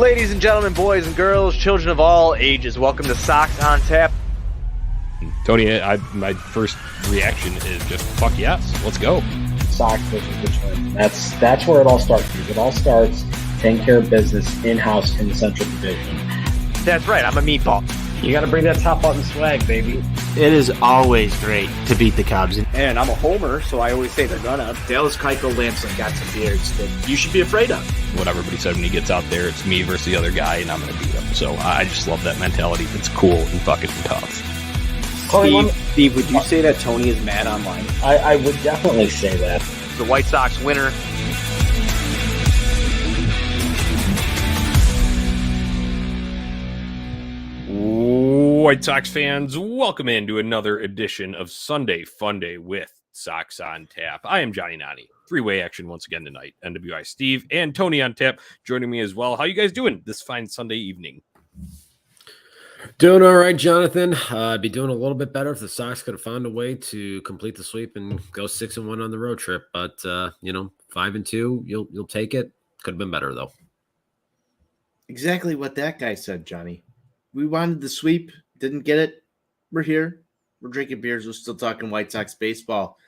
Ladies and gentlemen, boys and girls, children of all ages, welcome to Sox on Tap. Tony, my first reaction is just fuck yes, let's go. Sox versus Richmond. That's where it all starts. It all starts taking care of business in-house in the Central Division. That's right, I'm a meatball. You got to bring that top button swag, baby. It is always great to beat the Cubs. And I'm a homer, so I always say they're gonna. Dallas Keuchel Lamson got some beards that you should be afraid of. What everybody said when he gets out there, it's me versus the other guy, and I'm going to beat him. So I just love that mentality. It's cool and fucking tough. Steve, would you say that Tony is mad online? I would definitely say that. The White Sox winner. White Sox fans, welcome into another edition of Sunday Funday with Sox on Tap. I am Jonnie. Three-way action once again tonight. NWI Steve and Tony on tap joining me as well. How you guys doing this fine Sunday evening? Doing all right, Jonathan. I'd be doing a little bit better if the Sox could have found a way to complete the sweep and go 6-1 on the road trip. But 5-2, you'll take it. Could have been better though. Exactly what that guy said, Johnny. We wanted the sweep, didn't get it. We're here. We're drinking beers. We're still talking White Sox baseball.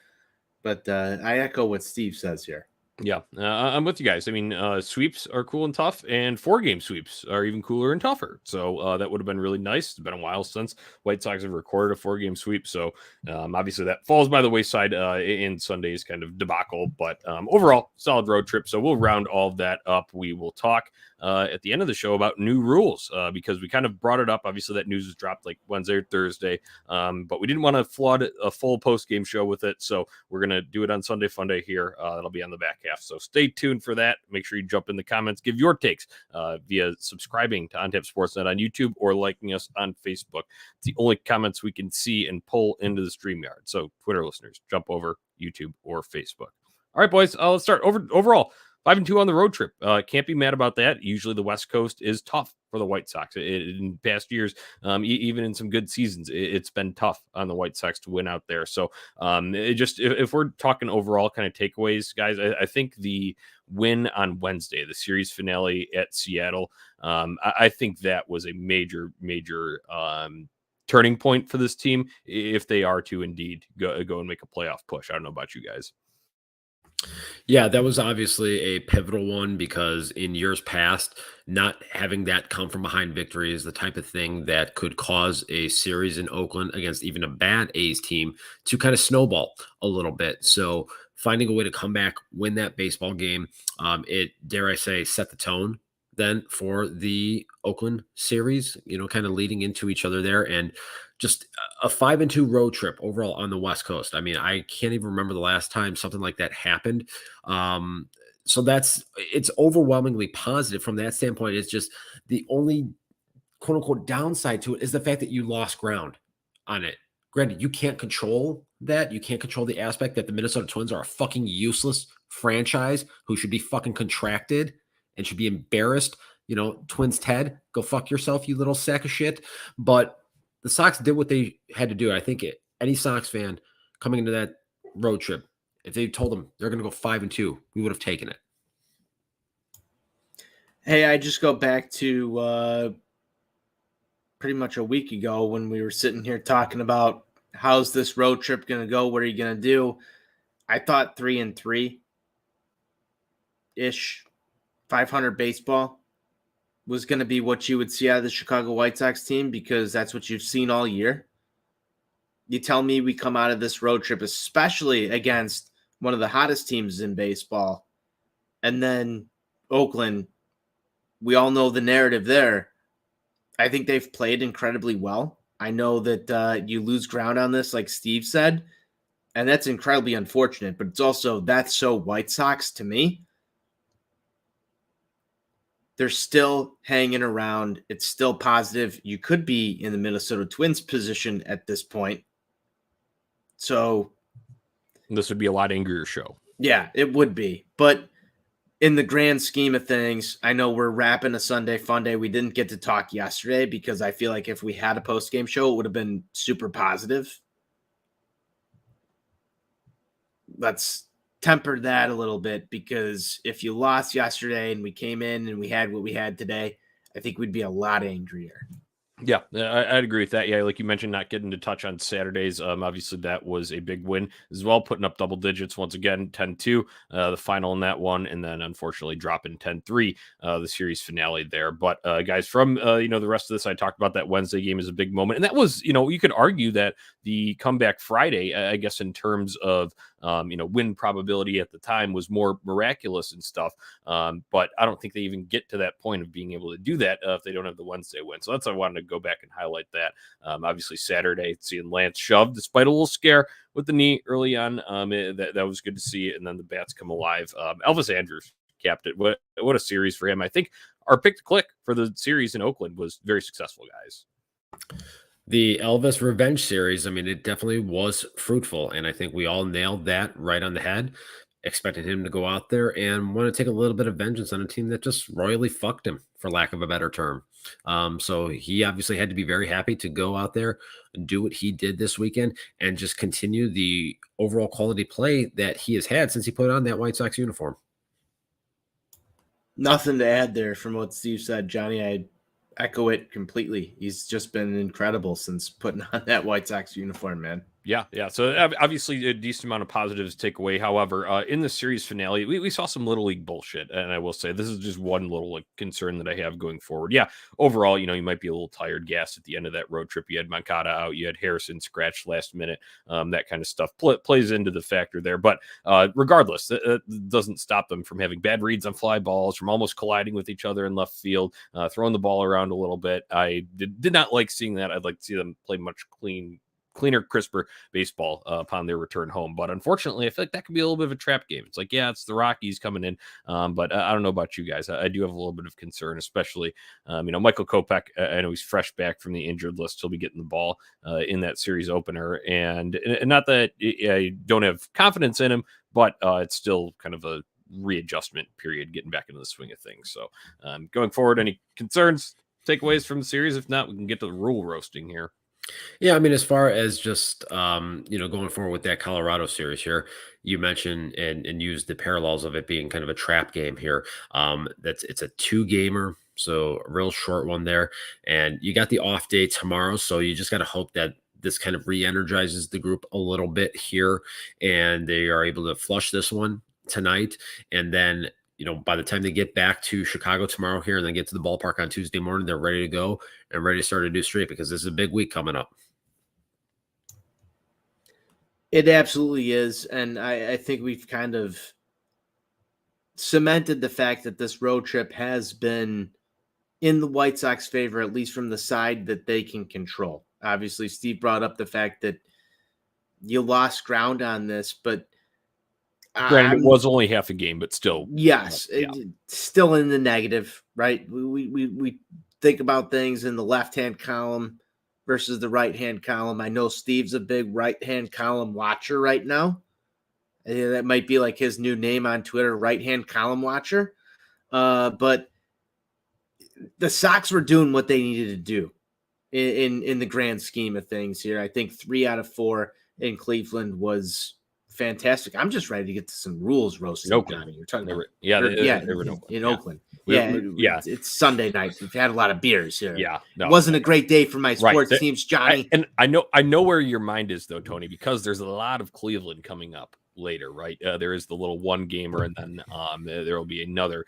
But I echo what Steve says here. Yeah, I'm with you guys. I mean, sweeps are cool and tough, and 4-game sweeps are even cooler and tougher. So that would have been really nice. It's been a while since White Sox have recorded a 4-game sweep. So obviously that falls by the wayside in Sunday's kind of debacle. But overall, solid road trip. So we'll round all of that up. We will talk at the end of the show about new rules because we kind of brought it up. Obviously, that news was dropped like Wednesday or Thursday, but we didn't want to flood a full post-game show with it. So we're going to do it on Sunday Funday here. That'll be on the back half. So stay tuned for that. Make sure you jump in the comments, give your takes via subscribing to OnTap Sportsnet on YouTube or liking us on Facebook. It's the only comments we can see and pull into the StreamYard. So Twitter listeners, jump over YouTube or Facebook. All right, boys, let's start. Overall, 5-2 on the road trip. Can't be mad about that. Usually the West Coast is tough for the White Sox. In past years, even in some good seasons, it's been tough on the White Sox to win out there. So if we're talking overall kind of takeaways, guys, I think the win on Wednesday, the series finale at Seattle, I think that was a major turning point for this team if they are to indeed go and make a playoff push. I don't know about you guys. Yeah, that was obviously a pivotal one because in years past, not having that come from behind victory is the type of thing that could cause a series in Oakland against even a bad A's team to kind of snowball a little bit. So finding a way to come back, win that baseball game, it, dare I say, set the tone then for the Oakland series, kind of leading into each other there. And just a 5-2 road trip overall on the West Coast. I mean, I can't even remember the last time something like that happened. So it's overwhelmingly positive from that standpoint. It's just the only quote unquote downside to it is the fact that you lost ground on it. Granted, you can't control that. You can't control the aspect that the Minnesota Twins are a fucking useless franchise who should be fucking contracted and should be embarrassed. Twins Ted, go fuck yourself, you little sack of shit. But the Sox did what they had to do. I think any Sox fan coming into that road trip, if they told them they're going to go 5-2, we would have taken it. Hey, I just go back to pretty much a week ago when we were sitting here talking about how's this road trip going to go? What are you going to do? I thought 3-3-ish, 500 baseball was going to be what you would see out of the Chicago White Sox team because that's what you've seen all year. You tell me we come out of this road trip, especially against one of the hottest teams in baseball, and then Oakland, we all know the narrative there. I think they've played incredibly well. I know that you lose ground on this, like Steve said, and that's incredibly unfortunate, but it's also that's so White Sox to me. They're still hanging around. It's still positive. You could be in the Minnesota Twins position at this point. So this would be a lot angrier show. Yeah, it would be. But in the grand scheme of things, I know we're wrapping a Sunday Funday. We didn't get to talk yesterday because I feel like if we had a post-game show, it would have been super positive. Let's temper that a little bit because if you lost yesterday and we came in and we had what we had today, I think we'd be a lot angrier. Yeah, I'd agree with that. Yeah, like you mentioned, not getting to touch on Saturdays. Obviously, that was a big win as well, putting up double digits once again, 10-2, the final in that one, and then unfortunately dropping 10-3, the series finale there. But guys, from the rest of this, I talked about that Wednesday game is a big moment, and that was, you could argue that the comeback Friday, I guess, in terms of win probability at the time was more miraculous and stuff. But I don't think they even get to that point of being able to do that if they don't have the Wednesday win. So that's why I wanted to go back and highlight that. Obviously, Saturday, seeing Lance shoved despite a little scare with the knee early on, that was good to see. And then the bats come alive. Elvis Andrews capped it. What a series for him. I think our pick to click for the series in Oakland was very successful, guys. The Elvis Revenge series, I mean, it definitely was fruitful, and I think we all nailed that right on the head. Expected him to go out there and want to take a little bit of vengeance on a team that just royally fucked him, for lack of a better term. So he obviously had to be very happy to go out there and do what he did this weekend and just continue the overall quality play that he has had since he put on that White Sox uniform. Nothing to add there from what Steve said, Johnny. I echo it completely. He's just been incredible since putting on that White Sox uniform, man. Yeah. So obviously a decent amount of positives to take away. However, in the series finale, we saw some little league bullshit, and I will say this is just one little concern that I have going forward. Yeah, overall, you might be a little tired, gassed at the end of that road trip. You had Moncada out, you had Harrison scratched last minute, that kind of stuff plays into the factor there. But regardless, it doesn't stop them from having bad reads on fly balls, from almost colliding with each other in left field, throwing the ball around a little bit. I did not like seeing that. I'd like to see them play much cleaner, crisper baseball upon their return home. But unfortunately, I feel like that could be a little bit of a trap game. It's like, yeah, it's the Rockies coming in. But I don't know about you guys. I do have a little bit of concern, especially, Michael Kopech. I know he's fresh back from the injured list. He'll be getting the ball in that series opener. And not that I don't have confidence in him, but it's still kind of a readjustment period getting back into the swing of things. So going forward, any concerns, takeaways from the series? If not, we can get to the rule roasting here. Yeah, I mean, as far as just going forward with that Colorado series here, you mentioned and used the parallels of it being kind of a trap game here. It's a 2-gamer, so a real short one there, and you got the off day tomorrow, so you just got to hope that this kind of re-energizes the group a little bit here, and they are able to flush this one tonight, and then by the time they get back to Chicago tomorrow here and then get to the ballpark on Tuesday morning, they're ready to go and ready to start a new streak because this is a big week coming up. It absolutely is. And I think we've kind of cemented the fact that this road trip has been in the White Sox favor, at least from the side that they can control. Obviously, Steve brought up the fact that you lost ground on this, but granted, it was only half a game, but still. Yes, still in the negative, right? We think about things in the left-hand column versus the right-hand column. I know Steve's a big right-hand column watcher right now. That might be like his new name on Twitter, right-hand column watcher. But the Sox were doing what they needed to do in the grand scheme of things here. I think 3 out of 4 in Cleveland was fantastic. I'm just ready to get to some rules roasting, Johnny. You're talking about in Oakland. It's Sunday night. We've had a lot of beers here. Yeah, it wasn't a great day for my sports teams, Johnny. I know where your mind is though, Tony, because there's a lot of Cleveland coming up later, right? There is the little 1-gamer, and then there will be another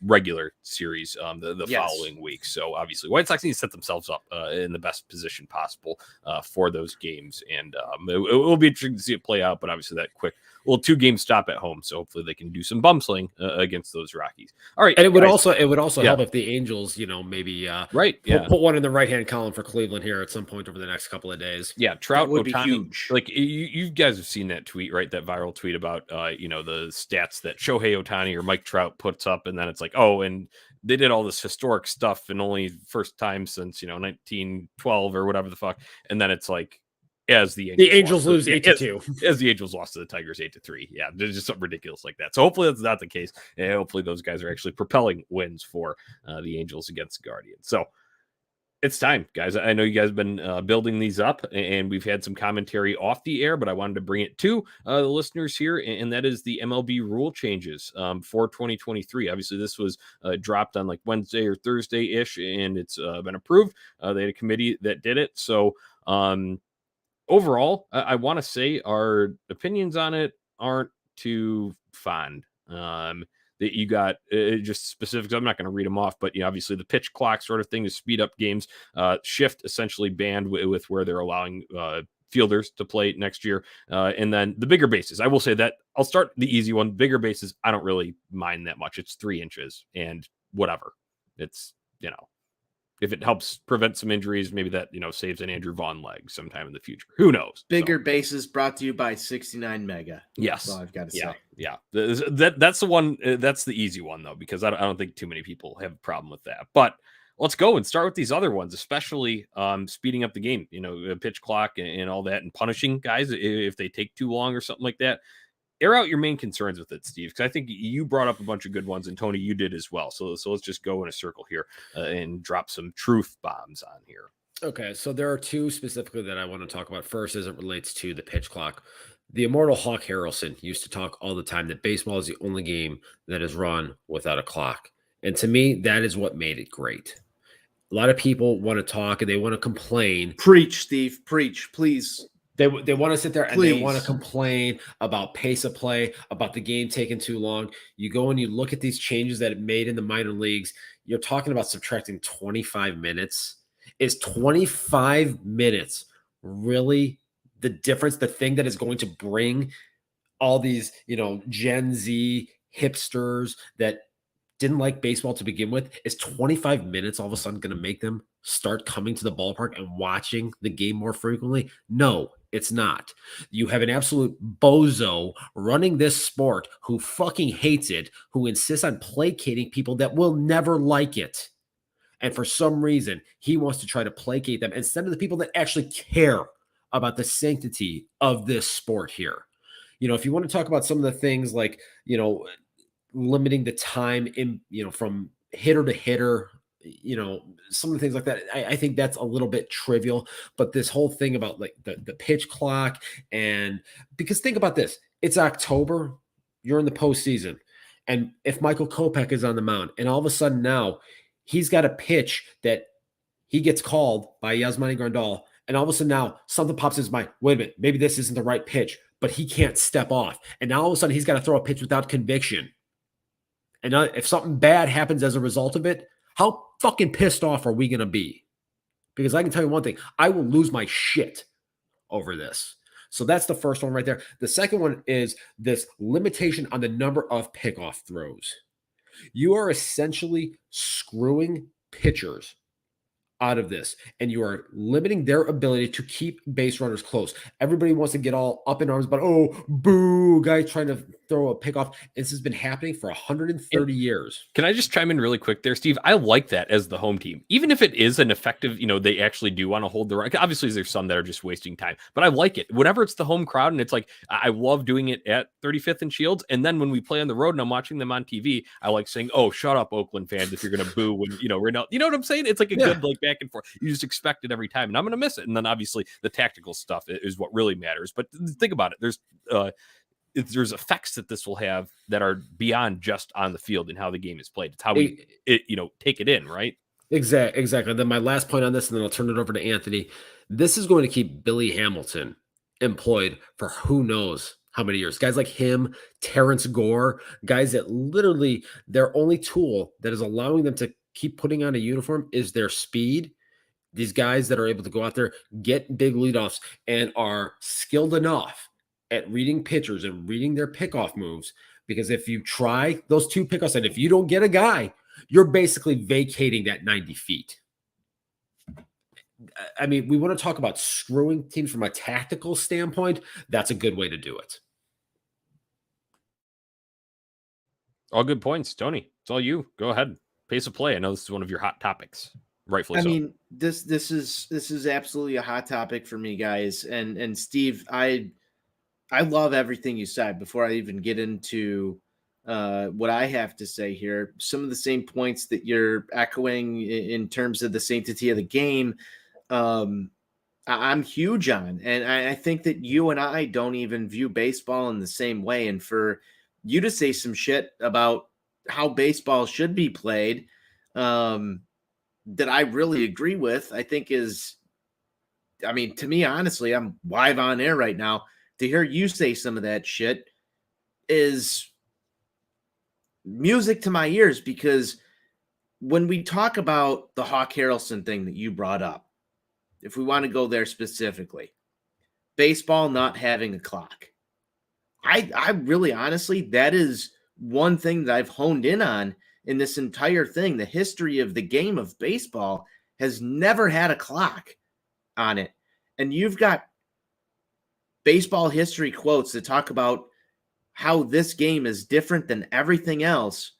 regular series the following week. So obviously, White Sox need to set themselves up in the best position possible for those games, and it will be interesting to see it play out. But obviously, that quick little 2-game stop at home, so hopefully they can do some bum sling against those Rockies. All right, and it would also help if the Angels, maybe put one in the right hand column for Cleveland here at some point over the next couple of days. Yeah, Trout would be Ohtani, huge. like you guys have seen that tweet, right? That viral tweet about the stats that Shohei Ohtani or Mike Trout puts up, and then it's like, oh, and they did all this historic stuff and only first time since 1912 or whatever the fuck, and then it's like, as the Angels lose 8-2, as the Angels lost to the Tigers 8-3. Yeah, there's just something ridiculous like that. So hopefully that's not the case, and hopefully those guys are actually propelling wins for the Angels against the Guardians. So It's time, guys. I know you guys have been building these up, and we've had some commentary off the air, but I wanted to bring it to the listeners here, and that is the MLB rule changes for 2023. Obviously, this was dropped on like Wednesday or Thursday ish, and it's been approved. They had a committee that did it. So, overall, I want to say our opinions on it aren't too fond. That you got just specifics. I'm not going to read them off, but obviously the pitch clock sort of thing to speed up games. Shift essentially banned with where they're allowing fielders to play next year, and then the bigger bases. I will say that I'll start the easy one. Bigger bases, I don't really mind that much. It's 3 inches and whatever. It's if it helps prevent some injuries, maybe that saves an Andrew Vaughn leg sometime in the future. Who knows? Bigger bases brought to you by 69 Mega. Yes, That's all I've got to say. Yeah. That's the one. That's the easy one though, because I don't think too many people have a problem with that. But let's go and start with these other ones, especially speeding up the game. Pitch clock and all that, and punishing guys if they take too long or something like that. Air out your main concerns with it, Steve, because I think you brought up a bunch of good ones, and Tony, you did as well. So let's just go in a circle here and drop some truth bombs on here. Okay, so there are 2 specifically that I want to talk about. First, as it relates to the pitch clock. The immortal Hawk Harrelson used to talk all the time that baseball is the only game that is run without a clock. And to me, that is what made it great. A lot of people want to talk and they want to complain. Preach, Steve. Preach, please. They want to sit there and Please. They want to complain about pace of play, about the game taking too long. You go and you look at these changes that it made in the minor leagues. You're talking about subtracting 25 minutes. Is 25 minutes really the difference, the thing that is going to bring all these, Gen Z hipsters that didn't like baseball to begin with? Is 25 minutes all of a sudden going to make them start coming to the ballpark and watching the game more frequently? No, it's not. You have an absolute bozo running this sport who fucking hates it, who insists on placating people that will never like it. And for some reason, he wants to try to placate them instead of the people that actually care about the sanctity of this sport here. If you want to talk about some of the things like, limiting the time in, from hitter to hitter, some of the things like that, I think that's a little bit trivial. But this whole thing about like the pitch clock, and because think about this, it's October, you're in the postseason. And if Michael Kopech is on the mound and all of a sudden now he's got a pitch that he gets called by Yasmani Grandal, and all of a sudden now something pops in his mind, wait a minute, maybe this isn't the right pitch, but he can't step off. And now all of a sudden he's got to throw a pitch without conviction. And if something bad happens as a result of it, how fucking pissed off are we going to be? Because I can tell you one thing, I will lose my shit over this. So that's the first one right there. The second one is this limitation on the number of pickoff throws. You are essentially screwing pitchers out of this, and you are limiting their ability to keep base runners close. Everybody wants to get all up in arms about, oh, boo, guy trying to throw a pickoff. This has been happening for 130 years. Can I just chime in really quick there, Steve? I like that as the home team. Even if it is an effective, they actually do want to hold the right. Obviously, there's some that are just wasting time, but I like it. Whenever it's the home crowd, and it's like, I love doing it at 35th and Shields. And then when we play on the road and I'm watching them on TV, I like saying, oh, shut up, Oakland fans, if you're going to boo when, Renault. You know what I'm saying? It's like a good, back and forth. You just expect it every time, and I'm going to miss it. And then obviously the tactical stuff is what really matters. But think about it. There's effects that this will have that are beyond just on the field and how the game is played. It's how we take it in, right? Exactly. Then my last point on this, and then I'll turn it over to Anthony. This is going to keep Billy Hamilton employed for who knows how many years. Guys like him, Terrence Gore, guys that literally their only tool that is allowing them to keep putting on a uniform is their speed. These guys that are able to go out there, get big leadoffs, and are skilled enough at reading pitchers and reading their pickoff moves. Because if you try those 2 pickoffs, and if you don't get a guy, you're basically vacating that 90 feet. I mean, we want to talk about screwing teams from a tactical standpoint. That's a good way to do it. All good points, Tony. It's all you. Go ahead. Pace of play. I know this is one of your hot topics. Rightfully so. I mean, this is absolutely a hot topic for me, guys. And Steve, I love everything you said before I even get into what I have to say here. Some of the same points that you're echoing in terms of the sanctity of the game. I'm huge on, and I think that you and I don't even view baseball in the same way. And for you to say some shit about how baseball should be played, that I really agree with, I think is, I mean, to me, honestly, I'm live on air right now. To hear you say some of that shit is music to my ears, because when we talk about the Hawk Harrelson thing that you brought up, if we want to go there specifically, baseball not having a clock, I really honestly, that is one thing that I've honed in on in this entire thing. The history of the game of baseball has never had a clock on it. And you've got baseball history quotes that talk about how this game is different than everything else.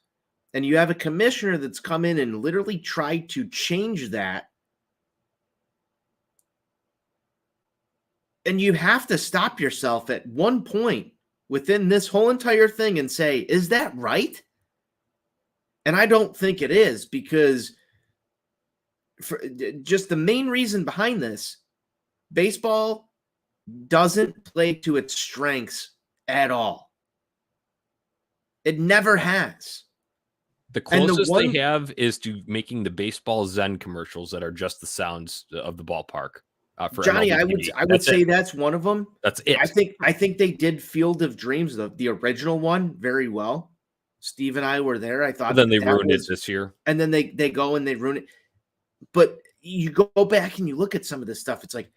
And you have a commissioner that's come in and literally tried to change that. And you have to stop yourself at one point within this whole entire thing and say, is that right? And I don't think it is, because for just the main reason behind this, baseball doesn't play to its strengths at all. It never has. The closest they have is to making the baseball Zen commercials that are just the sounds of the ballpark. For Johnny, MLB I would say that's one of them. That's it. I think they did Field of Dreams, the original one, very well. Steve and I were there. I thought. But then they ruined it this year. And then they go and they ruin it. But you go back and you look at some of this stuff. It's like,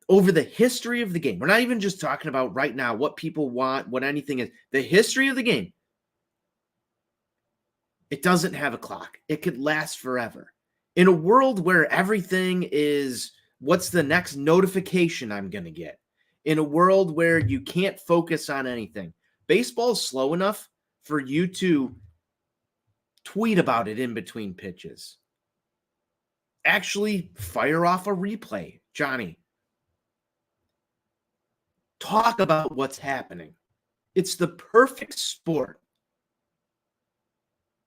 over the history of the game, we're not even just talking about right now what people want, what anything is. The history of the game, it doesn't have a clock. It could last forever. In a world where everything is, what's the next notification I'm going to get? In a world where you can't focus on anything, baseball's slow enough for you to tweet about it in between pitches. Actually fire off a replay, Johnny. Talk about what's happening. It's the perfect sport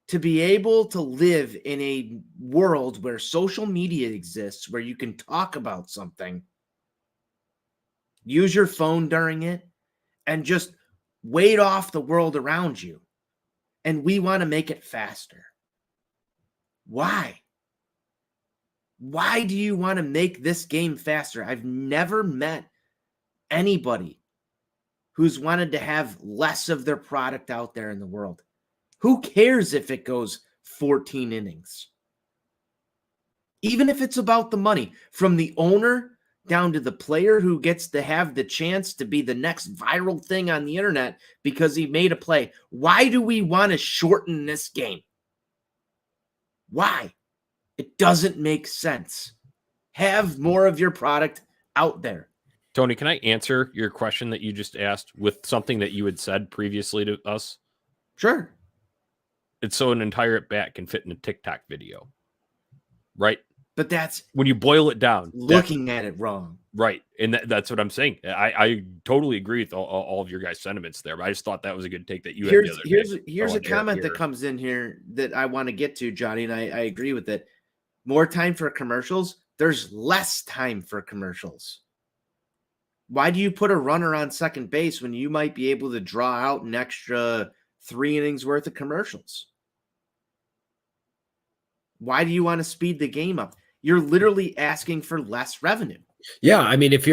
to be able to live in a world where social media exists, where you can talk about something, use your phone during it, and just wade off the world around you. And we want to make it faster. Why? Why do you want to make this game faster? I've never met anybody who's wanted to have less of their product out there in the world. Who cares if it goes 14 innings? Even if it's about the money, from the owner down to the player who gets to have the chance to be the next viral thing on the internet because he made a play. Why do we want to shorten this game? Why? It doesn't make sense. Have more of your product out there. Tony, can I answer your question that you just asked with something that you had said previously to us? Sure. It's so an entire at-bat can fit in a TikTok video, right? But that's when you boil it down, looking at it wrong, right? And that's what I'm saying. I totally agree with all of your guys' sentiments there. But I just thought that was a good take that you had the other day. Here's a comment that comes in here that I want to get to, Johnny, and I agree with it. More time for commercials. There's less time for commercials. Why do you put a runner on second base when you might be able to draw out an extra 3 innings worth of commercials? Why do you want to speed the game up? You're literally asking for less revenue. Yeah, I mean, if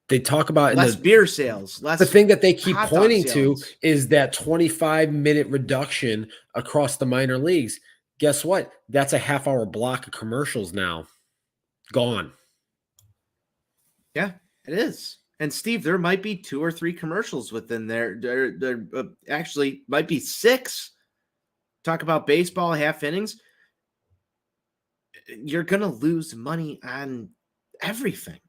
they talk about less beer sales, less the thing that they keep pointing to sales is that 25-minute reduction across the minor leagues. Guess what? That's a half-hour block of commercials now. Gone. Yeah, it is. And Steve, there might be 2 or 3 commercials within there. There actually might be 6. Talk about baseball, half innings. You're going to lose money on everything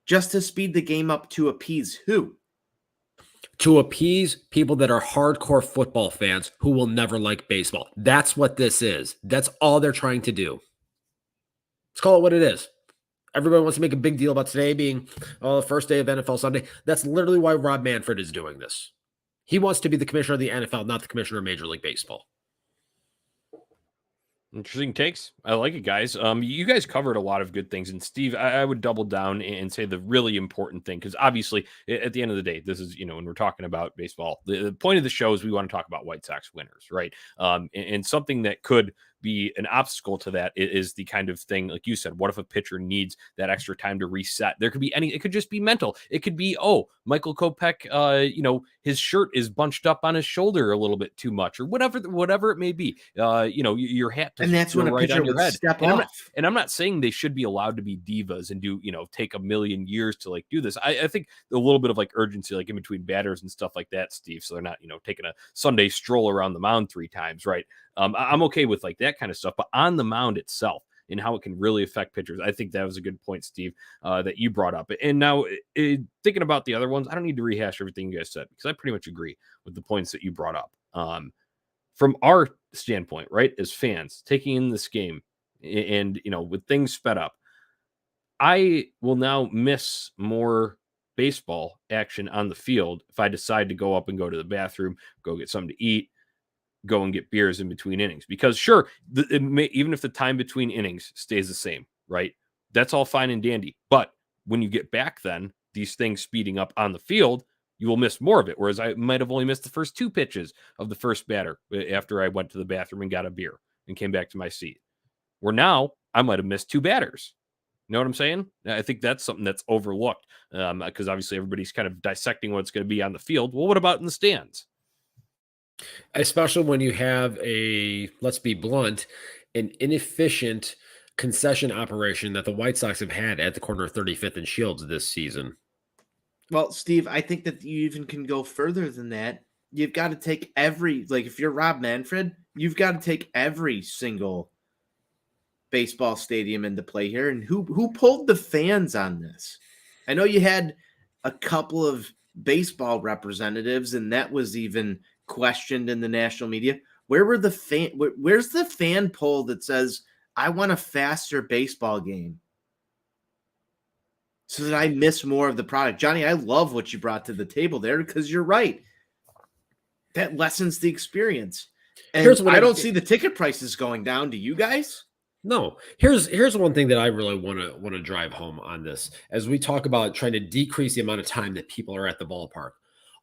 just to speed the game up to appease who? To appease people that are hardcore football fans who will never like baseball. That's what this is. That's all they're trying to do. Let's call it what it is. Everybody wants to make a big deal about today being the first day of NFL Sunday. That's literally why Rob Manfred is doing this. He wants to be the commissioner of the NFL, not the commissioner of Major League Baseball. Interesting takes. I like it, guys. You guys covered a lot of good things, and Steve, I would double down and say the really important thing, because obviously, at the end of the day, this is when we're talking about baseball, the point of the show is we want to talk about White Sox winners, right? And something that could be an obstacle to that is the kind of thing, like you said, what if a pitcher needs that extra time to reset? There could be it could just be mental. It could be, Michael Kopech, his shirt is bunched up on his shoulder a little bit too much, or whatever it may be. Your hat And that's when a right pitcher on your would head. step And off. I'm not saying they should be allowed to be divas and do, take a million years to do this. I think a little bit of urgency, in between batters and stuff like that, Steve. So they're not, taking a Sunday stroll around the mound 3 times, right? I'm okay with that kind of stuff, but on the mound itself and how it can really affect pitchers, I think that was a good point, Steve, that you brought up. And now thinking about the other ones, I don't need to rehash everything you guys said, because I pretty much agree with the points that you brought up. From our standpoint, right, as fans taking in this game and, with things sped up, I will now miss more baseball action on the field if I decide to go up and go to the bathroom, go get something to eat, go and get beers in between innings. Because sure, even if the time between innings stays the same, right, that's all fine and dandy. But when you get back, then these things speeding up on the field, you will miss more of it. Whereas I might have only missed the first 2 pitches of the first batter after I went to the bathroom and got a beer and came back to my seat. Where now I might have missed 2 batters. You know what I'm saying? I think that's something that's overlooked, because obviously everybody's kind of dissecting what it's going to be on the field. Well, what about in the stands? Especially when you have let's be blunt, an inefficient concession operation that the White Sox have had at the corner of 35th and Shields this season. Well, Steve, I think that you even can go further than that. You've got to take if you're Rob Manfred, you've got to take every single baseball stadium into play here. And who pulled the fans on this? I know you had a couple of baseball representatives, and that was even questioned in the national media. Where's the fan poll that says, I want a faster baseball game so that I miss more of the product? Jonnie, I love what you brought to the table there, because you're right. That lessens the experience. And I don't see the ticket prices going down. Do you guys? No. Here's one thing that I really want to drive home on this, as we talk about trying to decrease the amount of time that people are at the ballpark.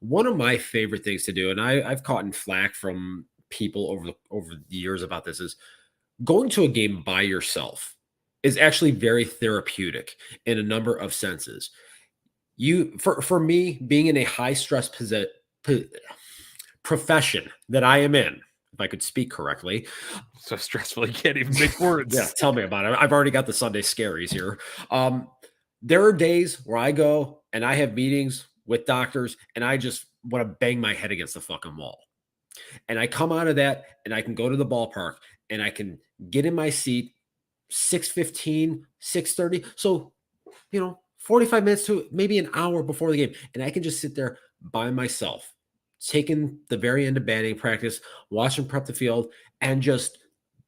One of my favorite things to do, and I've caught in flack from people over the years about this, is going to a game by yourself is actually very therapeutic in a number of senses. For me, being in a high stress profession that I am in, if I could speak correctly. So stressful, you can't even make words. Yeah, tell me about it. I've already got the Sunday scaries here. There are days where I go and I have meetings with doctors and I just want to bang my head against the fucking wall. And I come out of that and I can go to the ballpark and I can get in my seat 6:15, 6:30. So, 45 minutes to maybe an hour before the game. And I can just sit there by myself, taking the very end of batting practice, watch them prep the field, and just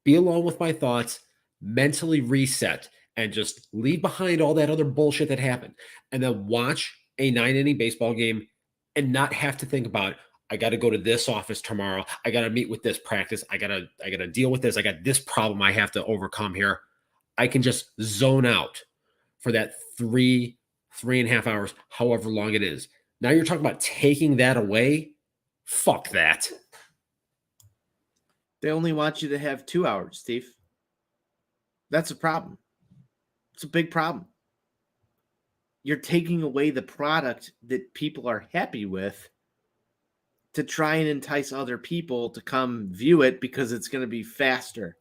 be alone with my thoughts, mentally reset, and just leave behind all that other bullshit that happened. And then watch a 9-inning baseball game and not have to think about, I got to go to this office tomorrow. I got to meet with this practice. I got to deal with this. I got this problem I have to overcome here. I can just zone out for that 3.5 hours, however long it is. Now you're talking about taking that away. Fuck that. They only want you to have 2 hours, Steve. That's a problem. It's a big problem. You're taking away the product that people are happy with to try and entice other people to come view it because it's going to be faster.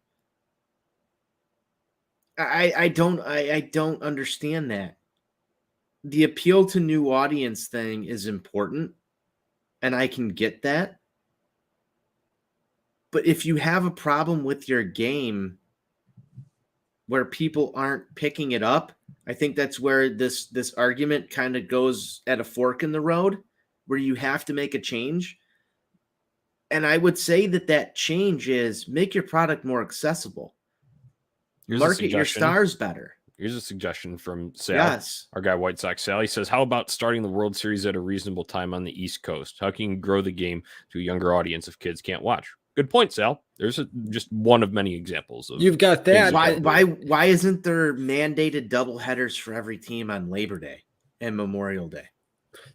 I don't understand that. The appeal to new audience thing is important, and I can get that. But if you have a problem with your game where people aren't picking it up, I think that's where this argument kind of goes at a fork in the road, where you have to make a change. And I would say that change is make your product more accessible. Market your stars better. Here's a suggestion from Sal. Yes. Our guy White Sox Sal. He says, how about starting the World Series at a reasonable time on the East Coast? How can you grow the game to a younger audience if kids can't watch? Good point, Sal. There's just one of many examples of You've got that. Why isn't there mandated doubleheaders for every team on Labor Day and Memorial Day?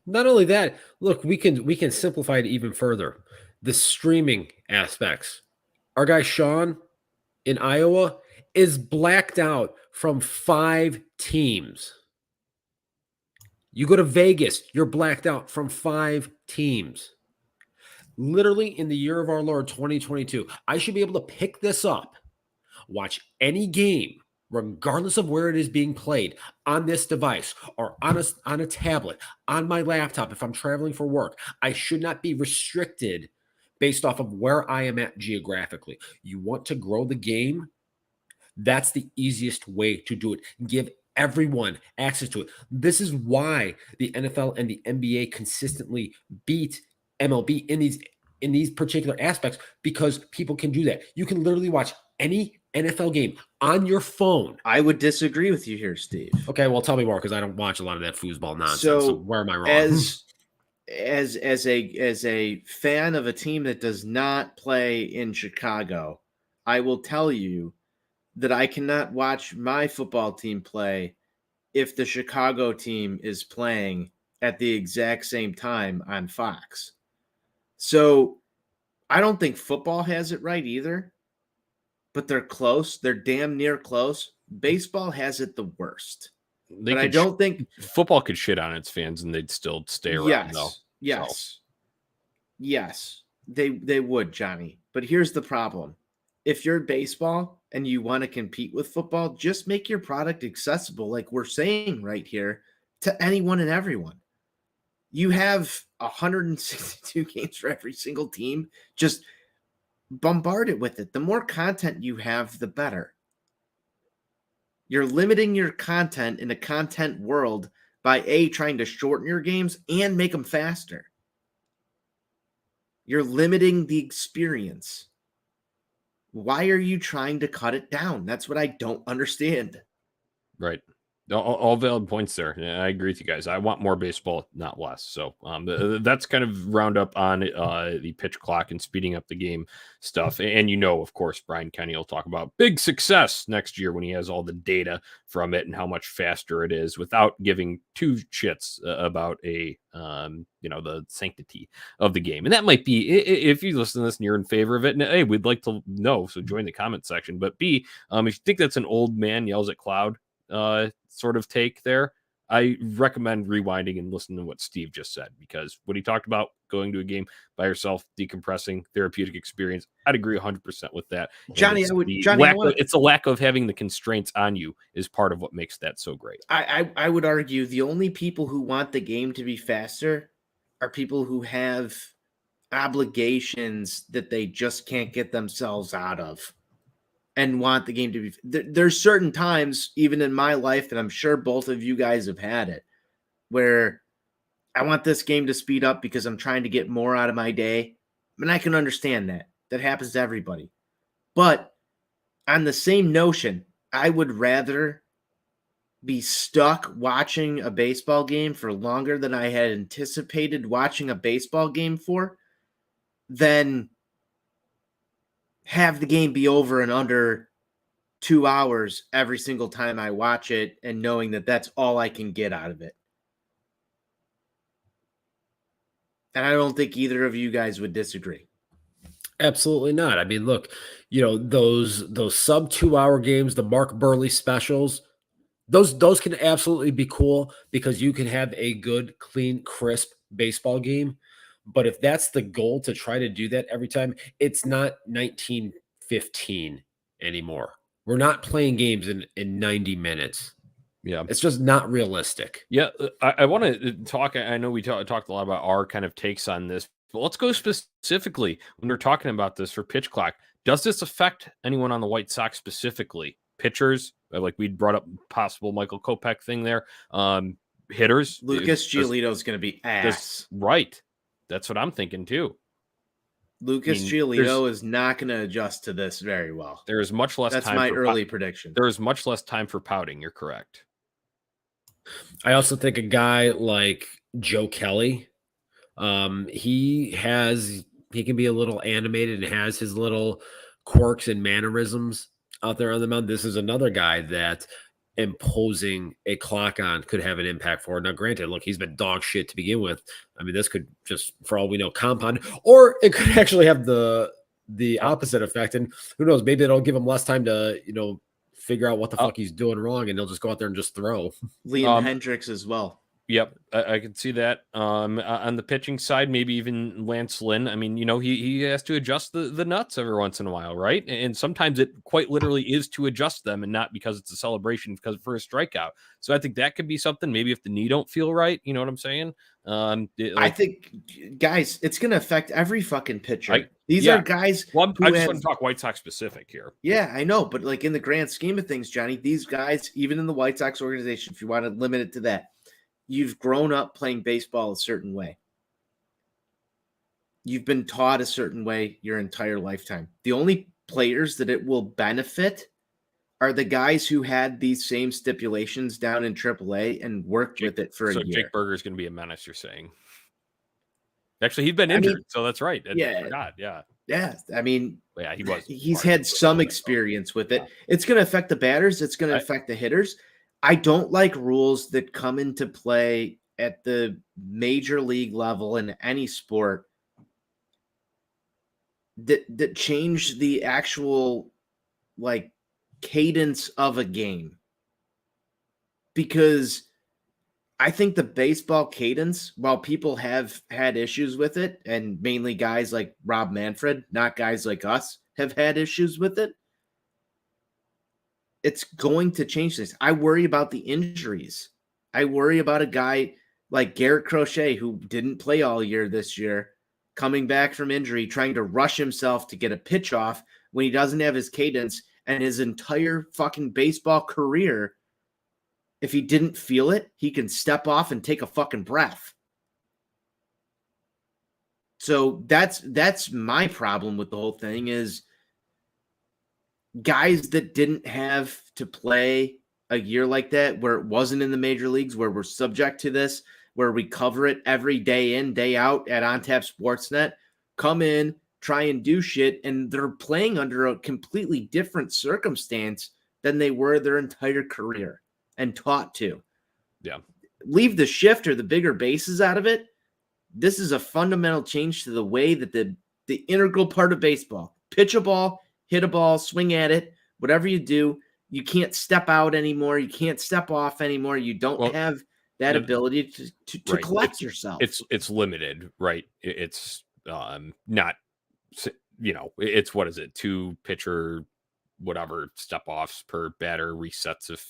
Not only that, look, we can simplify it even further. The streaming aspects. Our guy Sean in Iowa is blacked out from 5 teams. You go to Vegas, you're blacked out from 5 teams. Literally in the year of our Lord 2022, I should be able to pick this up, watch any game, regardless of where it is being played, on this device or on a tablet, on my laptop if I'm traveling for work. I should not be restricted based off of where I am at geographically. You want to grow the game? That's the easiest way to do it. Give everyone access to it. This is why the NFL and the NBA consistently beat MLB in these particular aspects, because people can do that. You can literally watch any NFL game on your phone. I would disagree with you here, Steve. Okay, well, tell me more, because I don't watch a lot of that foosball nonsense. So where am I wrong? As a fan of a team that does not play in Chicago, I will tell you that I cannot watch my football team play if the Chicago team is playing at the exact same time on Fox. So I don't think football has it right either, but they're close. They're damn near close. Baseball has it the worst. But I don't think football could shit on its fans and they'd still stay around. Yes, they would, Johnny. But here's the problem. If you're baseball and you want to compete with football, just make your product accessible, like we're saying right here, to anyone and everyone. You have 162 games for every single team. Just bombard it with it. The more content you have, the better. You're limiting your content in a content world by trying to shorten your games and make them faster. You're limiting the experience. Why are you trying to cut it down? That's what I don't understand. Right. All valid points there. Yeah, I agree with you guys. I want more baseball, not less. So that's kind of roundup on the pitch clock and speeding up the game stuff. And of course, Brian Kenny will talk about big success next year when he has all the data from it and how much faster it is, without giving two shits about the sanctity of the game. And that might be, if you listen to this and you're in favor of it, and hey, we'd like to know, so join the comment section. But B, if you think that's an old man yells at cloud sort of take there, I recommend rewinding and listening to what Steve just said, because what he talked about, going to a game by yourself, decompressing, therapeutic experience, I'd agree 100% with that. Johnny, it's a lack of having the constraints on you is part of what makes that so great. I would argue the only people who want the game to be faster are people who have obligations that they just can't get themselves out of and want the game to be. There's certain times, even in my life, and I'm sure both of you guys have had it, where I want this game to speed up because I'm trying to get more out of my day. And I can understand that. That happens to everybody. But on the same notion, I would rather be stuck watching a baseball game for longer than I had anticipated watching a baseball game for than have the game be over in under 2 hours every single time I watch it, and knowing that that's all I can get out of it. And I don't think either of you guys would disagree. Absolutely not. I mean, look, those sub 2 hour games, the Mark Burley specials, those can absolutely be cool because you can have a good, clean, crisp baseball game. But if that's the goal, to try to do that every time, it's not 1915 anymore. We're not playing games in 90 minutes. Yeah. It's just not realistic. Yeah. I want to talk. I know we talked a lot about our kind of takes on this, but let's go specifically when we're talking about this for pitch clock. Does this affect anyone on the White Sox specifically? Pitchers, like we brought up possible Michael Kopech thing there. Hitters. Lucas Giolito is going to be ass. Right. That's what I'm thinking too. Lucas there's Giolito is not going to adjust to this very well. there is much less That's time my for early prediction. there is much less time for pouting. You're correct. I also think a guy like Joe Kelly, he can be a little animated and has his little quirks and mannerisms out there on the mound. This is another guy that imposing a clock on could have an impact for. Now, granted, look, he's been dog shit to begin with. I mean, this could just, for all we know, compound, or it could actually have the opposite effect. And who knows? Maybe it'll give him less time to figure out what the fuck he's doing wrong, and he'll just go out there and just throw. Liam Hendricks as well. Yep, I can see that. On the pitching side, maybe even Lance Lynn. I mean, he has to adjust the nuts every once in a while, right? And sometimes it quite literally is to adjust them, and not because it's a celebration for a strikeout. So I think that could be something. Maybe if the knee don't feel right, you know what I'm saying? I think, guys, it's going to affect every fucking pitcher. These are guys. Well, I just want to talk White Sox specific here. Yeah, I know, but like in the grand scheme of things, Johnny, these guys, even in the White Sox organization, if you want to limit it to that, you've grown up playing baseball a certain way. You've been taught a certain way your entire lifetime. The only players that it will benefit are the guys who had these same stipulations down in AAA and worked with it for a year. So Jake Berger's going to be a menace, you're saying? Actually, he's been injured, so that's right. I forgot. Yeah. I mean, he was. He's had some experience with it. It's going to affect the batters. It's going to affect the hitters. I don't like rules that come into play at the major league level in any sport that change the actual cadence of a game. Because I think the baseball cadence, while people have had issues with it, and mainly guys like Rob Manfred, not guys like us, have had issues with it, it's going to change this. I worry about the injuries. I worry about a guy like Garrett Crochet, who didn't play all year this year, coming back from injury, trying to rush himself to get a pitch off when he doesn't have his cadence, and his entire fucking baseball career, if he didn't feel it, he can step off and take a fucking breath. So that's my problem with the whole thing is guys that didn't have to play a year like that, where it wasn't in the major leagues, where we're subject to this, where we cover it every day in, day out at OnTap Sportsnet, come in, try and do shit, and they're playing under a completely different circumstance than they were their entire career and taught to. Yeah. Leave the shift or the bigger bases out of it. This is a fundamental change to the way that the integral part of baseball, pitch a ball, hit a ball, swing at it, whatever you do, you can't step out anymore. You can't step off anymore. You don't have that ability to collect yourself. It's limited, right? It's not, it's, what is it? 2 pitcher, whatever, step offs per batter, resets. If,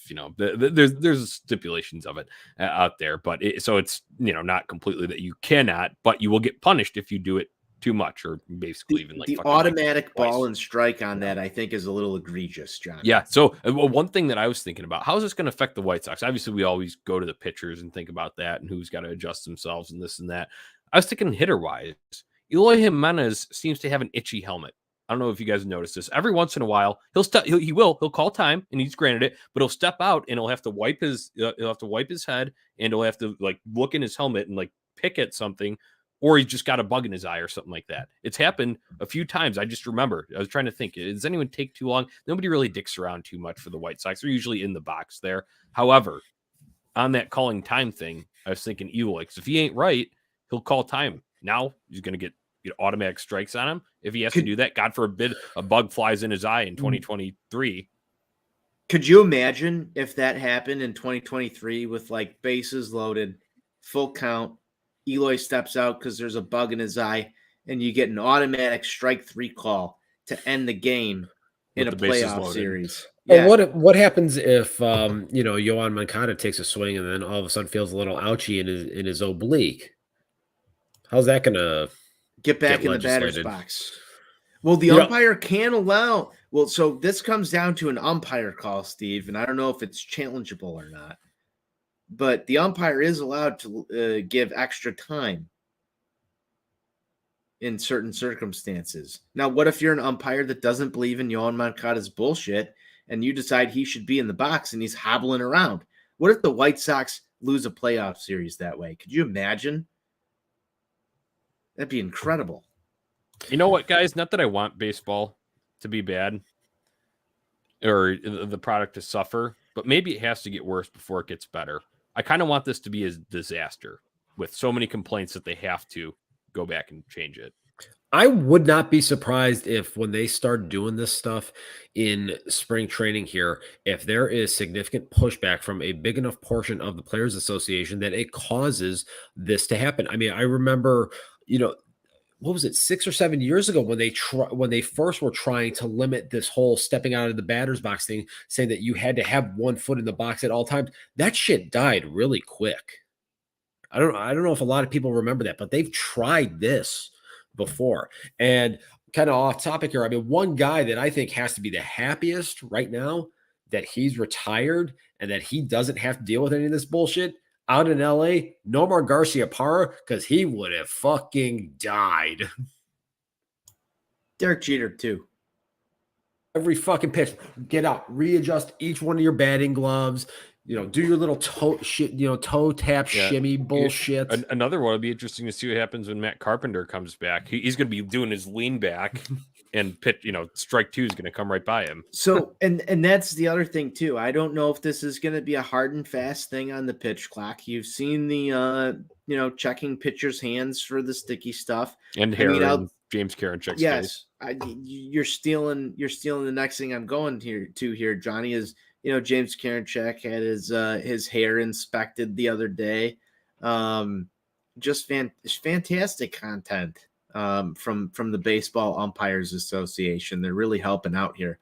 there's stipulations of it out there, but so it's, not completely that you cannot, but you will get punished if you do it too much, or basically even the automatic ball and strike on that, I think, is a little egregious, John. Yeah. So one thing that I was thinking about, how is this going to affect the White Sox? Obviously, we always go to the pitchers and think about that and who's got to adjust themselves and this and that. I was thinking hitter wise, Eloy Jimenez seems to have an itchy helmet. I don't know if you guys noticed this. Every once in a while, he'll call time, and he's granted it, but he'll step out and he'll have to wipe his head, and he'll have to look in his helmet and pick at something, or he's just got a bug in his eye or something like that. It's happened a few times. I just remember. I was trying to think, does anyone take too long? Nobody really dicks around too much for the White Sox. They're usually in the box there. However, on that calling time thing, I was thinking Eloy, because if he ain't right, he'll call time. Now he's going to get automatic strikes on him. If he has to do that, God forbid a bug flies in his eye in 2023. Could you imagine if that happened in 2023 with bases loaded, full count, Eloy steps out because there's a bug in his eye, and you get an automatic strike 3 call to end the game in a playoff series? Yeah. And what happens if Yohan Moncada takes a swing and then all of a sudden feels a little ouchy in his oblique? How's that gonna get back in the batter's box? Well, the umpire can allow. Well, so this comes down to an umpire call, Steve, and I don't know if it's challengeable or not. But the umpire is allowed to give extra time. in certain circumstances. Now, what if you're an umpire that doesn't believe in Yohan Moncada's bullshit and you decide he should be in the box and he's hobbling around? What if the White Sox lose a playoff series that way? Could you imagine? That'd be incredible. You know what, guys? Not that I want baseball to be bad or the product to suffer, but maybe it has to get worse before it gets better. I kind of want this to be a disaster with so many complaints that they have to go back and change it. I would not be surprised if when they start doing this stuff in spring training here, if there is significant pushback from a big enough portion of the Players Association that it causes this to happen. I mean, I remember, what was it, 6 or 7 years ago when they first were trying to limit this whole stepping out of the batter's box thing, saying that you had to have 1 foot in the box at all times. That shit died really quick. I don't know if a lot of people remember that, but they've tried this before. And kind of off topic here, I mean, one guy that I think has to be the happiest right now that he's retired and that he doesn't have to deal with any of this bullshit out in LA, Nomar Garciaparra, because he would have fucking died. Derek Jeter too. Every fucking pitch, get out, readjust each one of your batting gloves, do your little toe shit, toe tap shimmy bullshit. Another one would be interesting to see what happens when Matt Carpenter comes back. He's going to be doing his lean back and pitch, strike 2 is going to come right by him. So, and that's the other thing too. I don't know if this is going to be a hard and fast thing on the pitch clock. You've seen the, checking pitchers' hands for the sticky stuff and hair. And James Karinchak's yes, you're stealing the next thing I'm going here, Johnny, is, James Karinchak had his hair inspected the other day. Just fantastic content from the Baseball Umpires Association. They're really helping out here.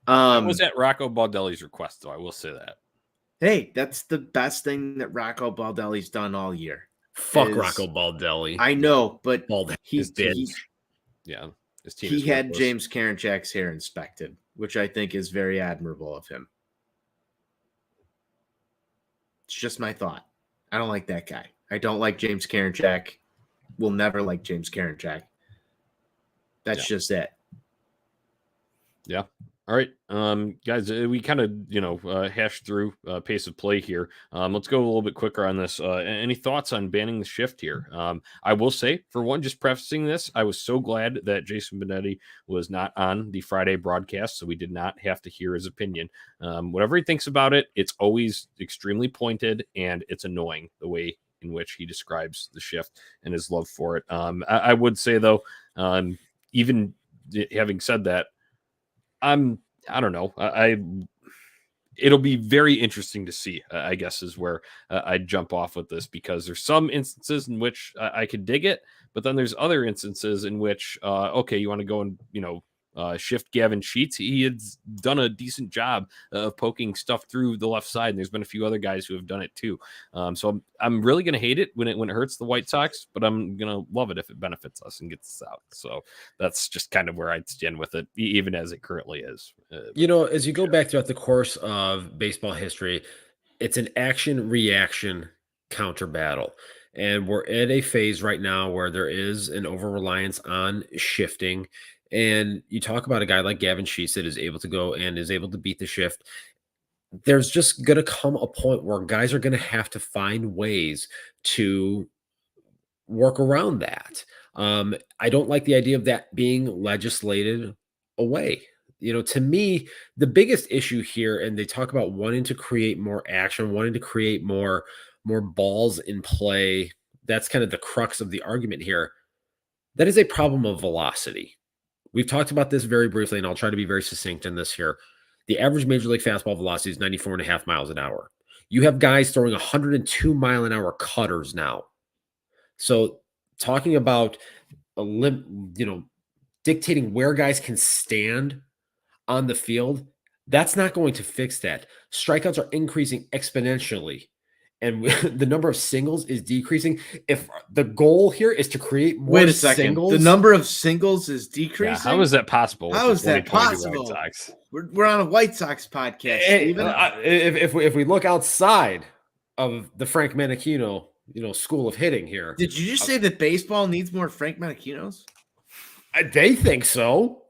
Was at Rocco Baldelli's request, though. I will say that. Hey, that's the best thing that Rocco Baldelli's done all year. Fuck Rocco Baldelli. I know, but he had James Karinchak's hair inspected, which I think is very admirable of him. It's just my thought. I don't like that guy. I don't like James Karinchak. Will never like James Karinchak. That's just it. Yeah. All right, guys, we kind of, hashed through pace of play here. Let's go a little bit quicker on this. Any thoughts on banning the shift here? I will say, for one, just prefacing this, I was so glad that Jason Benetti was not on the Friday broadcast, so we did not have to hear his opinion. Whatever he thinks about it, it's always extremely pointed, and it's annoying the way in which he describes the shift and his love for it. I would say, though, even having said that, I don't know. It'll be very interesting to see, I guess, is where I'd jump off with this, because there's some instances in which I could dig it, but then there's other instances in which, okay, you want to go and, shift Gavin Sheets. He had done a decent job of poking stuff through the left side, and there's been a few other guys who have done it too. So I'm really going to hate it when it hurts the White Sox, but I'm going to love it if it benefits us and gets us out. So that's just kind of where I'd stand with it, even as it currently is. As you go back throughout the course of baseball history, it's an action-reaction counter battle. And we're at a phase right now where there is an over-reliance on shifting. And you talk about a guy like Gavin Sheets that is able to go and is able to beat the shift. There's just going to come a point where guys are going to have to find ways to work around that. I don't like the idea of that being legislated away. To me, the biggest issue here, and they talk about wanting to create more action, wanting to create more balls in play. That's kind of the crux of the argument here. That is a problem of velocity. We've talked about this very briefly, and I'll try to be very succinct in this here. The average major league fastball velocity is 94.5 miles an hour. You have guys throwing 102 mile an hour cutters now. So talking about dictating where guys can stand on the field, that's not going to fix that. Strikeouts are increasing exponentially, and the number of singles is decreasing. If the goal here is to create more singles, the number of singles is decreasing. Yeah, how is that possible? How is that possible? We're on a White Sox podcast. If we look outside of the Frank Menechino, school of hitting here, did you just say that baseball needs more Frank Menechinos? They think so.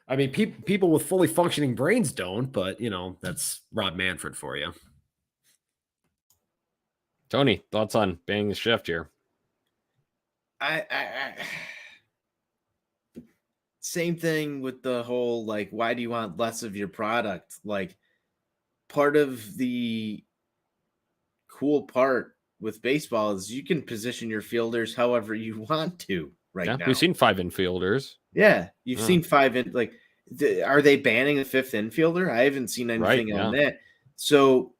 I mean, people with fully functioning brains don't, but that's Rob Manfred for you. Tony, thoughts on banning the shift here? I same thing with the whole like, why do you want less of your product? Like, part of the cool part with baseball is you can position your fielders however you want to right now. We've seen 5 infielders. Yeah, you've seen 5 in like. Are they banning a 5th infielder? I haven't seen anything on that. So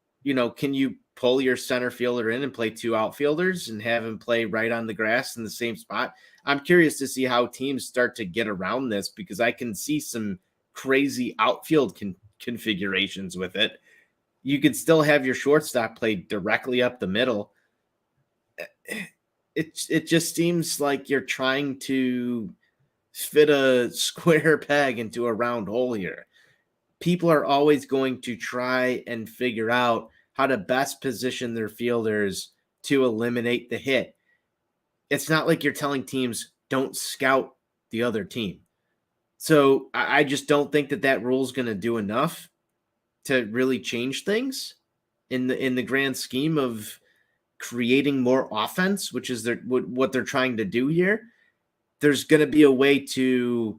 can you pull your center fielder in and play 2 outfielders and have him play right on the grass in the same spot? I'm curious to see how teams start to get around this because I can see some crazy outfield configurations with it. You could still have your shortstop play directly up the middle. It just seems like you're trying to fit a square peg into a round hole here. People are always going to try and figure out how to best position their fielders to eliminate the hit. It's not like you're telling teams don't scout the other team. So I just don't think that rule is going to do enough to really change things in the grand scheme of creating more offense, which is what they're trying to do here. There's going to be a way to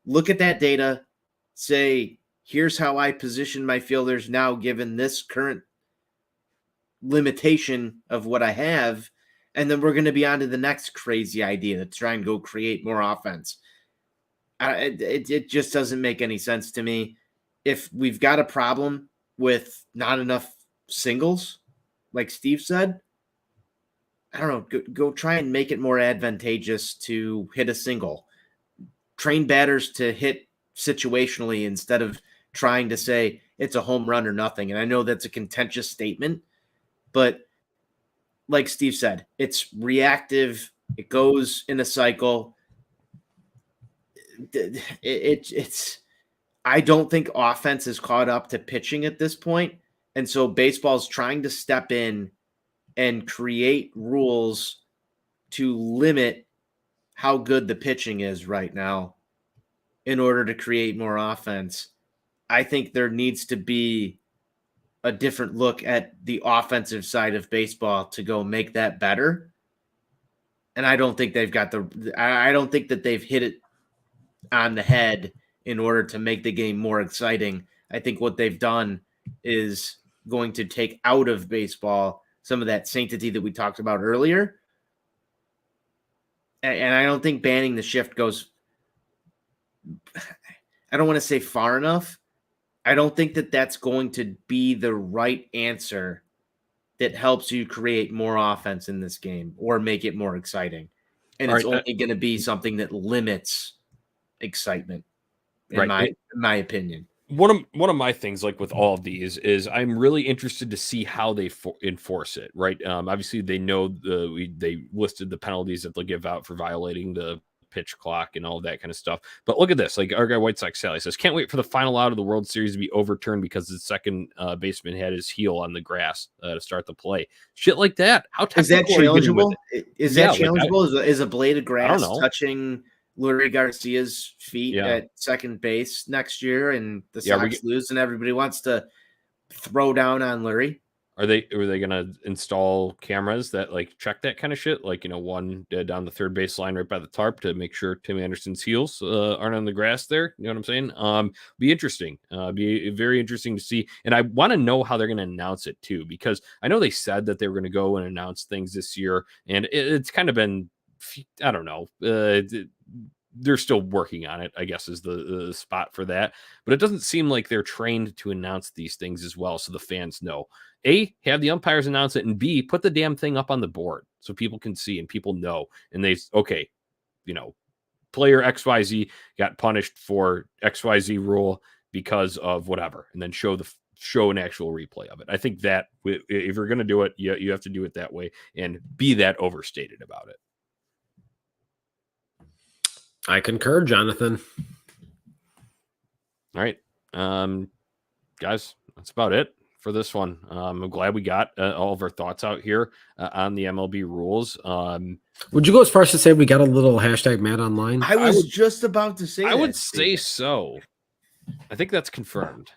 look at that data, say, here's how I position my fielders now, given this current limitation of what I have. And then we're going to be on to the next crazy idea to try and go create more offense. It just doesn't make any sense to me. If we've got a problem with not enough singles, like Steve said, I don't know, go try and make it more advantageous to hit a single. Train batters to hit situationally instead of trying to say it's a home run or nothing. And I know that's a contentious statement, but like Steve said, it's reactive. It goes in a cycle. It's I don't think offense is caught up to pitching at this point. And so baseball's trying to step in and create rules to limit how good the pitching is right now in order to create more offense. I think there needs to be a different look at the offensive side of baseball to go make that better. And I don't think they've got I don't think that they've hit it on the head in order to make the game more exciting. I think what they've done is going to take out of baseball some of that sanctity that we talked about earlier. And I don't think banning the shift goes, I don't want to say far enough. I don't think that that's going to be the right answer that helps you create more offense in this game or make it more exciting. And it's only going to be something that limits excitement, in my opinion. One of my things, like with all of these, is I'm really interested to see how they enforce it. Right? Obviously, they know they listed the penalties that they'll give out for violating the pitch clock and all that kind of stuff. But look at this. Like our guy White Sox Sally says, can't wait for the final out of the World Series to be overturned because the second baseman had his heel on the grass to start the play. Shit like that. How is that challengeable? Is that challengeable? Is a blade of grass touching Lurie Garcia's feet at second base next year, and the Sox lose, and everybody wants to throw down on Lurie? Are they going to install cameras that like check that kind of shit? Like, one down the third base line right by the tarp to make sure Tim Anderson's heels aren't on the grass there. You know what I'm saying? Be interesting. Be very interesting to see. And I want to know how they're going to announce it too, because I know they said that they were going to go and announce things this year, and it's kind of been, I don't know. They're still working on it, I guess, is the spot for that. But it doesn't seem like they're trained to announce these things as well, so the fans know. A, have the umpires announce it, and B, put the damn thing up on the board so people can see and people know. And okay, player XYZ got punished for XYZ rule because of whatever, and then show an actual replay of it. I think that if you're going to do it, you have to do it that way and be that overstated about it. I concur, Jonathan. All right. Guys, that's about it for this one. I'm glad we got all of our thoughts out here on the MLB rules. Would you go as far as to say we got a little hashtag Matt online? I would just about to say I that, would Steve. say so. I think that's confirmed.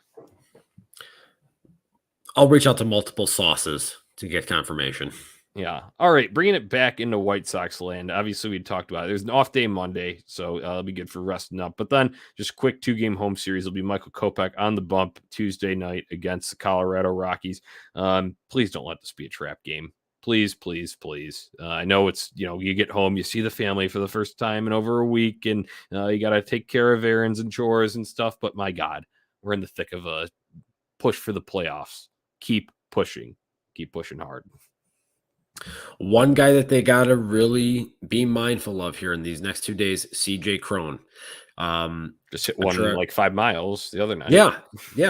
I'll reach out to multiple sources to get confirmation. Yeah. All right. Bringing it back into White Sox land. Obviously, we talked about it. There's an off day Monday, so it'll be good for resting up. But then just quick 2-game home series will be Michael Kopech on the bump Tuesday night against the Colorado Rockies. Please don't let this be a trap game. Please, please, please. I know it's, you get home, you see the family for the first time in over a week, and you got to take care of errands and chores and stuff. But my God, we're in the thick of a push for the playoffs. Keep pushing. Keep pushing hard. One guy that they got to really be mindful of here in these next 2 days, CJ Cron. Just hit one like 5 miles the other night. Yeah.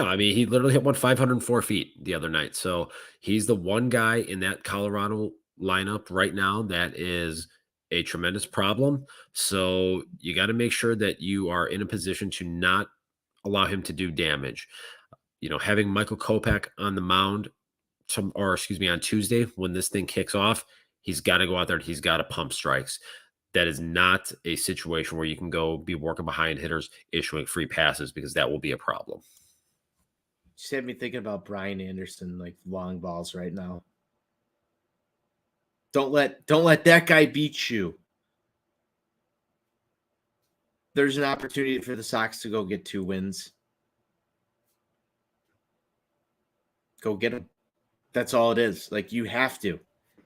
I mean, he literally hit one 504 feet the other night. So he's the one guy in that Colorado lineup right now that is a tremendous problem. So you got to make sure that you are in a position to not allow him to do damage. Having Michael Kopech on the mound on Tuesday when this thing kicks off, he's got to go out there and he's got to pump strikes. That is not a situation where you can go be working behind hitters, issuing free passes, because that will be a problem. Just had me thinking about Brian Anderson, like long balls right now. Don't let that guy beat you. There's an opportunity for the Sox to go get 2 wins. Go get them. That's all it is. Like, you have to.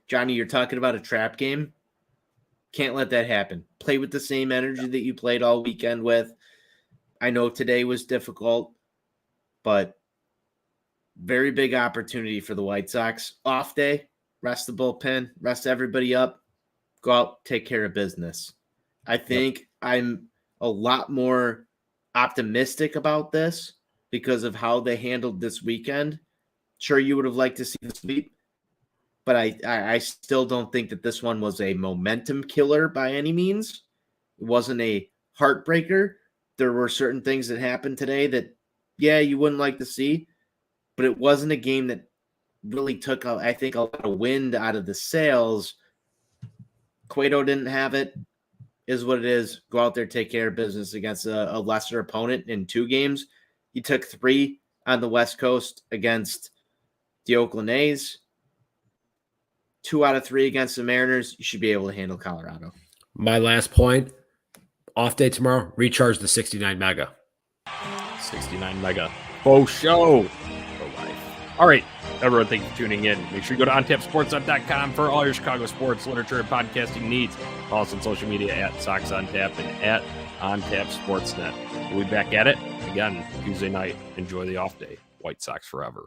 Jonnie, you're talking about a trap game. Can't let that happen. Play with the same energy that you played all weekend with. I know today was difficult, but very big opportunity for the White Sox. Off day, rest the bullpen, rest everybody up, go out, take care of business. I think I'm a lot more optimistic about this because of how they handled this weekend. Sure, you would have liked to see the sweep, but I still don't think that this one was a momentum killer by any means. It wasn't a heartbreaker. There were certain things that happened today that, you wouldn't like to see, but it wasn't a game that really took, I think, a lot of wind out of the sails. Cueto didn't have it, is what it is. Go out there, take care of business against a lesser opponent in 2 games. You took 3 on the West Coast against the Oakland A's. 2 out of 3 against the Mariners. You should be able to handle Colorado. My last point, off day tomorrow, recharge the 69 mega. 69 mega. Faux show for life. All right, everyone, thank you for tuning in. Make sure you go to ontapsports.com for all your Chicago sports, literature, and podcasting needs. Follow us on social media at Sox on Tap and at OnTap Sportsnet. We'll be back at it again Tuesday night. Enjoy the off day. White Sox forever.